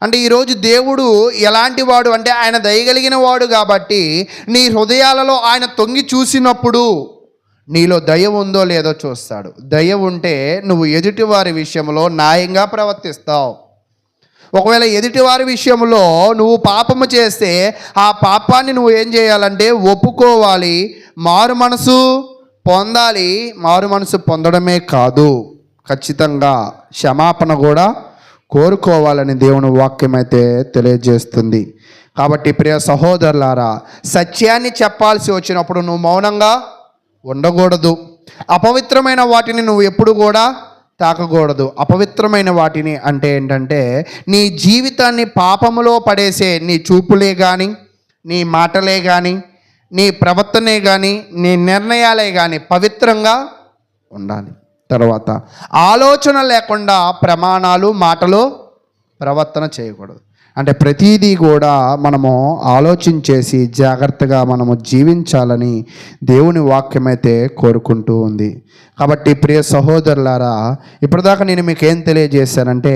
అంటే ఈరోజు దేవుడు ఎలాంటి వాడు అంటే, ఆయన దయగలిగిన వాడు కాబట్టి నీ హృదయాలలో ఆయన తొంగి చూసినప్పుడు నీలో దయ ఉందో లేదో చూస్తాడు. దయ ఉంటే నువ్వు ఎదుటివారి విషయంలో న్యాయంగా ప్రవర్తిస్తావు. ఒకవేళ ఎదుటివారి విషయంలో నువ్వు పాపము చేస్తే ఆ పాపాన్ని నువ్వు ఏం చేయాలంటే ఒప్పుకోవాలి, మారు మనసు పొందాలి. మారు మనసు పొందడమే కాదు, ఖచ్చితంగా క్షమాపణ కూడా కోరుకోవాలని దేవుని వాక్యం అయితే తెలియజేస్తుంది. కాబట్టి ప్రియ సహోదరులారా, సత్యాన్ని చెప్పాల్సి వచ్చినప్పుడు నువ్వు మౌనంగా ఉండకూడదు. అపవిత్రమైన వాటిని నువ్వు ఎప్పుడు కూడా తాకకూడదు. అపవిత్రమైన వాటిని అంటే ఏంటంటే, నీ జీవితాన్ని పాపములో పడేసే నీ చూపులే కానీ, నీ మాటలే కానీ, నీ ప్రవర్తనే కానీ, నీ నిర్ణయాలే కానీ పవిత్రంగా ఉండాలి. తర్వాత ఆలోచన లేకుండా ప్రమాణాలు మాటలు ప్రవర్తన చేయకూడదు. అంటే ప్రతిదీ కూడా మనము ఆలోచించేసి జాగ్రత్తగా మనము జీవించాలని దేవుని వాక్యం అయితే కోరుకుంటూ ఉంది. కాబట్టి ప్రియ సహోదరులారా, ఇప్పటిదాకా నేను మీకు ఏం తెలియజేశానంటే,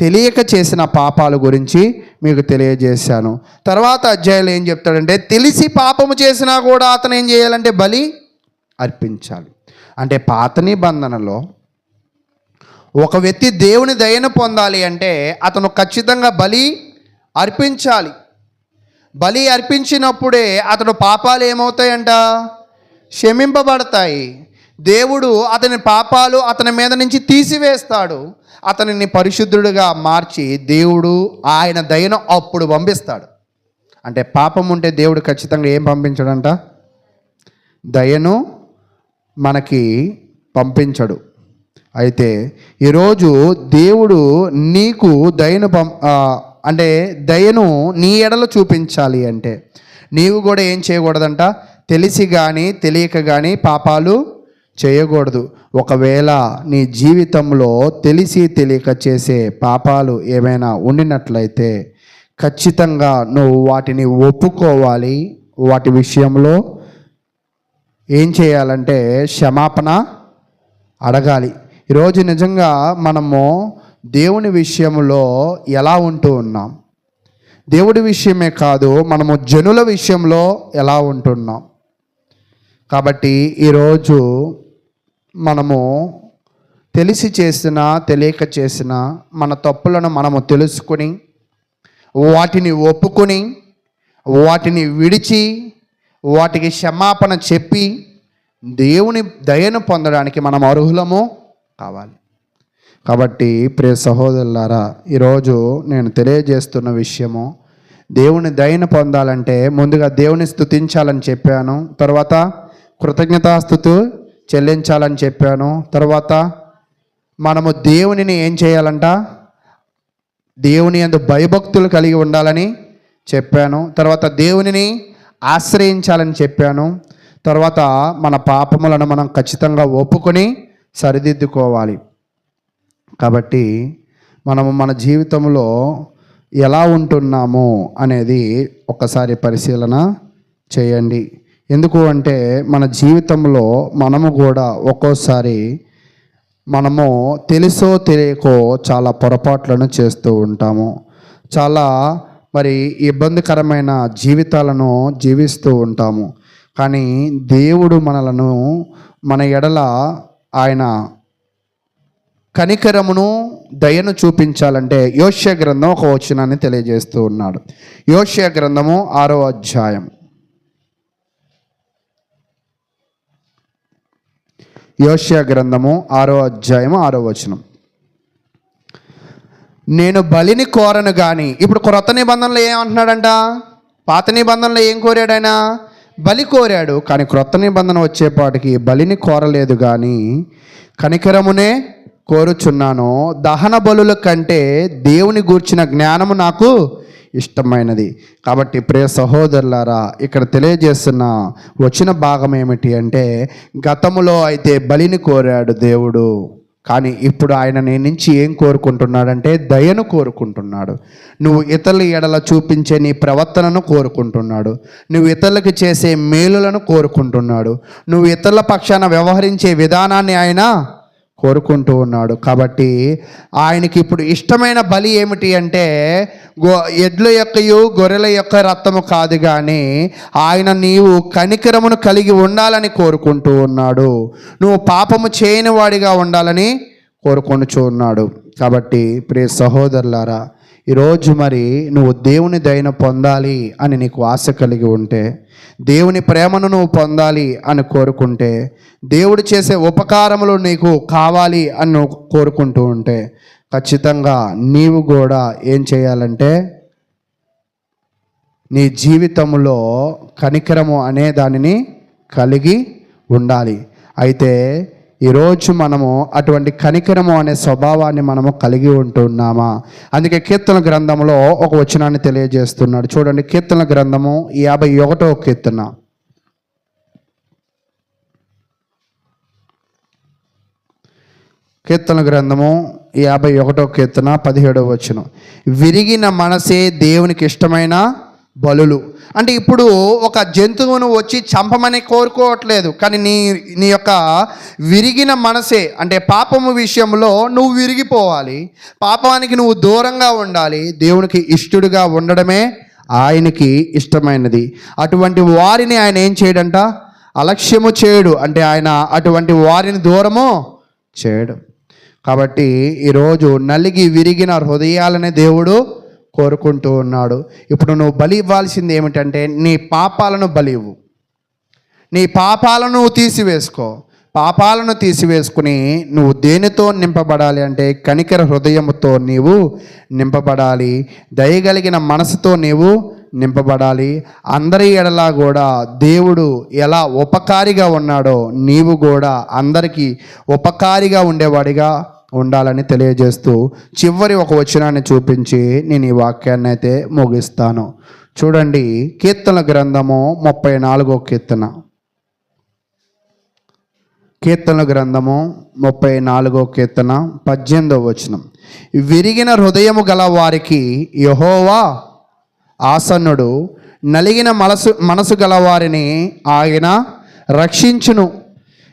తెలియక చేసిన పాపాల గురించి మీకు తెలియజేశాను. తర్వాత అధ్యాయులు ఏం చెప్తాడంటే, తెలిసి పాపము చేసినా కూడా అతను ఏం చేయాలంటే బలి అర్పించాలి. అంటే పాత నిబంధనలో ఒక వ్యక్తి దేవుని దయను పొందాలి అంటే అతను ఖచ్చితంగా బలి అర్పించాలి. బలి అర్పించినప్పుడే అతడు పాపాలు ఏమవుతాయంట? క్షమింపబడతాయి. దేవుడు అతని పాపాలు అతని మీద నుంచి తీసివేస్తాడు, అతనిని పరిశుద్ధుడిగా మార్చి దేవుడు ఆయన దయను అప్పుడు పంపిస్తాడు. అంటే పాపం ఉంటే దేవుడు ఖచ్చితంగా ఏం పంపించడంట? దయను మనకి పంపించడు. అయితే ఈరోజు దేవుడు నీకు దయను అంటే దయను నీ ఎడలో చూపించాలి అంటే నీవు కూడా ఏం చేయకూడదంట? తెలిసి కానీ తెలియక కానీ పాపాలు చేయకూడదు. ఒకవేళ నీ జీవితంలో తెలిసి తెలియక చేసే పాపాలు ఏమైనా ఉండినట్లయితే ఖచ్చితంగా నువ్వు వాటిని ఒప్పుకోవాలి. వాటి విషయంలో ఏం చేయాలంటే క్షమాపణ అడగాలి. ఈరోజు నిజంగా మనము దేవుని విషయంలో ఎలా ఉంటూ ఉన్నాం? దేవుడి విషయమే కాదు, మనము జనుల విషయంలో ఎలా ఉంటున్నాం? కాబట్టి ఈరోజు మనము తెలిసి చేసినా తెలియక చేసినా మన తప్పులను మనము తెలుసుకుని వాటిని ఒప్పుకొని వాటిని విడిచి వాటికి క్షమాపణ చెప్పి దేవుని దయను పొందడానికి మనం అర్హులము కావాలి. కాబట్టి ప్రియ సహోదరులారా, ఈరోజు నేను తెలియజేస్తున్న విషయము, దేవుని దయను పొందాలంటే ముందుగా దేవుని స్తుతించాలని చెప్పాను, తర్వాత కృతజ్ఞతాస్తుతి చెల్లించాలని చెప్పాను, తర్వాత మనము దేవునిని ఏం చేయాలంట, దేవుని యందు భయభక్తులు కలిగి ఉండాలని చెప్పాను, తర్వాత దేవునిని ఆశ్రయించాలని చెప్పాను, తర్వాత మన పాపములను మనం ఖచ్చితంగా ఒప్పుకొని సరిదిద్దుకోవాలి. కాబట్టి మనము మన జీవితంలో ఎలా ఉంటున్నాము అనేది ఒకసారి పరిశీలన చేయండి. ఎందుకు అంటే మన జీవితంలో మనము కూడా ఒక్కోసారి మనము తెలుసో తెలియకో చాలా పొరపాట్లను చేస్తూ ఉంటాము. చాలా ఇబ్బందికరమైన జీవితాలను జీవిస్తూ ఉంటాము. కానీ దేవుడు మనలను మన ఎడల ఆయన కనికరమును దయను చూపించాలంటే యోషియా గ్రంథం ఒక వచనాన్ని తెలియజేస్తూ ఉన్నాడు. యోషియా గ్రంథము 6వ అధ్యాయం. యోషియా గ్రంథము 6వ అధ్యాయం 6వ వచనం. నేను బలిని కోరను కానీ, ఇప్పుడు క్రొత్త నిబంధనలో ఏమంటున్నాడంట, పాత నిబంధనలో ఏం కోరాడు ఆయన, బలి కోరాడు. కానీ క్రొత్త నిబంధన వచ్చేపాటికి బలిని కోరలేదు కానీ కనికరమునే కోరుచున్నాను. దహన బలుల కంటే దేవుని గూర్చిన జ్ఞానము నాకు ఇష్టమైనది. కాబట్టి ప్రియ సహోదరులారా, ఇక్కడ తెలియజేస్తున్న వచ్చిన భాగం ఏమిటి అంటే, గతములో అయితే బలిని కోరాడు దేవుడు, కానీ ఇప్పుడు ఆయన నీ నుంచి ఏం కోరుకుంటున్నాడంటే దయను కోరుకుంటున్నాడు. నువ్వు ఇతరుల ఎడల చూపించే నీ ప్రవర్తనను కోరుకుంటున్నాడు. నువ్వు ఇతరులకు చేసే మేలులను కోరుకుంటున్నాడు. నువ్వు ఇతరుల పక్షాన వ్యవహరించే విధానాన్ని ఆయన కోరుకుంటూ ఉన్నాడు. కాబట్టి ఆయనకి ఇప్పుడు ఇష్టమైన బలి ఏమిటి అంటే ఎడ్ల యొక్కయు గొర్రెల యొక్క రక్తము కాదు, కానీ ఆయన నీవు కనికరమును కలిగి ఉండాలని కోరుకుంటూ ఉన్నాడు. నువ్వు పాపము చేయని వాడిగా ఉండాలని కోరుకుంటూ ఉన్నాడు. కాబట్టి ప్రియ సహోదరులారా, ఈరోజు నువ్వు దేవుని దయను పొందాలి అని నీకు ఆశ కలిగి ఉంటే, దేవుని ప్రేమను నువ్వు పొందాలి అని కోరుకుంటే, దేవుడు చేసే ఉపకారములు నీకు కావాలి అని నువ్వు కోరుకుంటూ ఉంటే, ఖచ్చితంగా నీవు కూడా ఏం చేయాలంటే నీ జీవితంలో కనికరము అనే దానిని కలిగి ఉండాలి. అయితే ఈరోజు మనము అటువంటి కనికరము అనే స్వభావాన్ని మనము కలిగి ఉంటున్నామా? అందుకే కీర్తన గ్రంథంలో ఒక వచనాన్ని తెలియజేస్తున్నాడు. చూడండి, కీర్తన గ్రంథము 51వ కీర్తన. కీర్తన గ్రంథము 51వ కీర్తన 17వ వచనం. విరిగిన మనసే దేవునికి ఇష్టమైన బలులు. అంటే ఇప్పుడు ఒక జంతువును వచ్చి చంపమని కోరుకోవట్లేదు, కానీ నీ యొక్క విరిగిన మనసే, అంటే పాపము విషయంలో నువ్వు విరిగిపోవాలి, పాపానికి నువ్వు దూరంగా ఉండాలి, దేవునికి ఇష్టడుగా ఉండడమే ఆయనకి ఇష్టమైనది. అటువంటి వారిని ఆయన ఏం చేయడంట, అలక్ష్యము చేయడు. అంటే ఆయన అటువంటి వారిని దూరము చేయడు. కాబట్టి ఈరోజు నలిగి విరిగిన హృదయాలనే దేవుడు కోరుకుంటూ ఉన్నాడు. ఇప్పుడు నువ్వు బలి ఇవ్వాల్సింది ఏమిటంటే నీ పాపాలను బలి ఇవ్వు. నీ పాపాలను తీసివేసుకో. పాపాలను తీసివేసుకుని నువ్వు దేనితో నింపబడాలి అంటే కనికర హృదయముతో నీవు నింపబడాలి, దయగలిగిన మనసుతో నీవు నింపబడాలి. అందరి ఎడలా కూడా దేవుడు ఎలా ఉపకారిగా ఉన్నాడో నీవు కూడా అందరికీ ఉపకారిగా ఉండేవాడిగా ఉండాలని తెలియజేస్తూ చివరి ఒక వచనాన్ని చూపించి నేను ఈ వాక్యాన్ని అయితే ముగిస్తాను. చూడండి, కీర్తన గ్రంథము 34వ కీర్తన. కీర్తన గ్రంథము 34వ కీర్తన 18వ వచనం. విరిగిన హృదయము గల వారికి యెహోవా ఆసన్నుడు, నలిగిన మనసు గల వారిని ఆయన రక్షించును.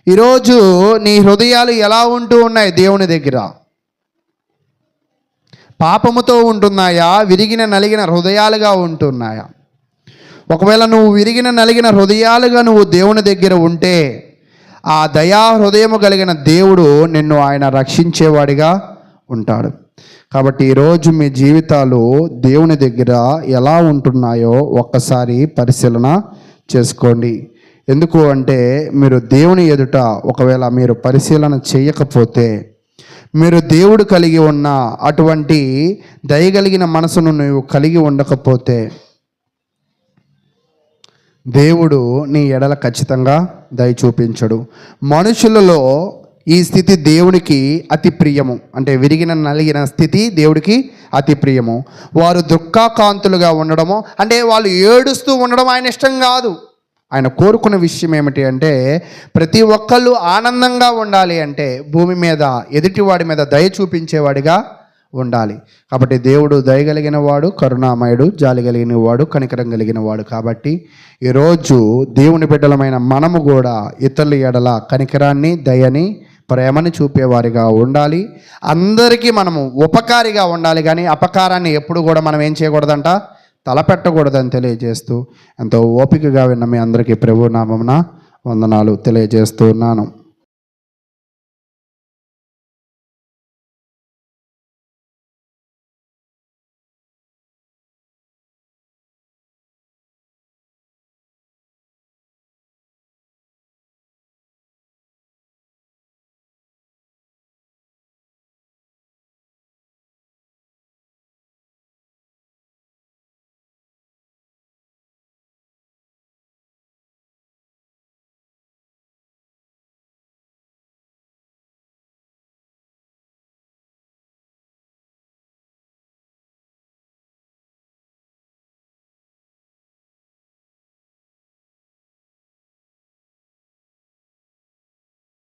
ఈరోజు నీ హృదయాలు ఎలా ఉంటూ ఉన్నాయి దేవుని దగ్గర? పాపముతో ఉంటున్నాయా, విరిగిన నలిగిన హృదయాలుగా ఉంటున్నాయా? ఒకవేళ నువ్వు విరిగిన నలిగిన హృదయాలుగా నువ్వు దేవుని దగ్గర ఉంటే ఆ దయా హృదయము కలిగిన దేవుడు నిన్ను ఆయన రక్షించేవాడిగా ఉంటాడు. కాబట్టి ఈరోజు మీ జీవితాలు దేవుని దగ్గర ఎలా ఉంటున్నాయో ఒక్కసారి పరిశీలన చేసుకోండి. ఎందుకు అంటే మీరు దేవుని ఎదుట ఒకవేళ మీరు పరిశీలన చేయకపోతే, మీరు దేవుడు కలిగి ఉన్న అటువంటి దయగలిగిన మనసును నువ్వు కలిగి ఉండకపోతే, దేవుడు నీ ఎడల ఖచ్చితంగా దయ చూపించడు. మనుషులలో ఈ స్థితి దేవునికి అతి ప్రియము. అంటే విరిగిన నలిగిన స్థితి దేవుడికి అతి ప్రియము. వారు దుఃఖాకాంతులుగా ఉండడము, అంటే వాళ్ళు ఏడుస్తూ ఉండడం ఆయన ఇష్టం కాదు. ఆయన కోరుకున్న విషయం ఏమిటి అంటే ప్రతి ఒక్కళ్ళు ఆనందంగా ఉండాలి. అంటే భూమి మీద ఎదుటివాడి మీద దయ చూపించేవాడిగా ఉండాలి. కాబట్టి దేవుడు దయగలిగిన వాడు, కరుణామయుడు, జాలి కలిగిన వాడు, కనికరం కలిగిన వాడు. కాబట్టి ఈరోజు దేవుని బిడ్డలమైన మనము కూడా ఇతరుల ఎడల కనికరాన్ని, దయని, ప్రేమని చూపేవారిగా ఉండాలి. అందరికీ మనము ఉపకారిగా ఉండాలి, కానీ అపకారాన్ని ఎప్పుడు కూడా మనం ఏం చేయకూడదంట, తలపెట్టకూడదని తెలియజేస్తూ ఎంతో ఓపికగా విన్న మీ అందరికీ ప్రభు నామమున వందనాలు తెలియజేస్తూ ఉన్నాను.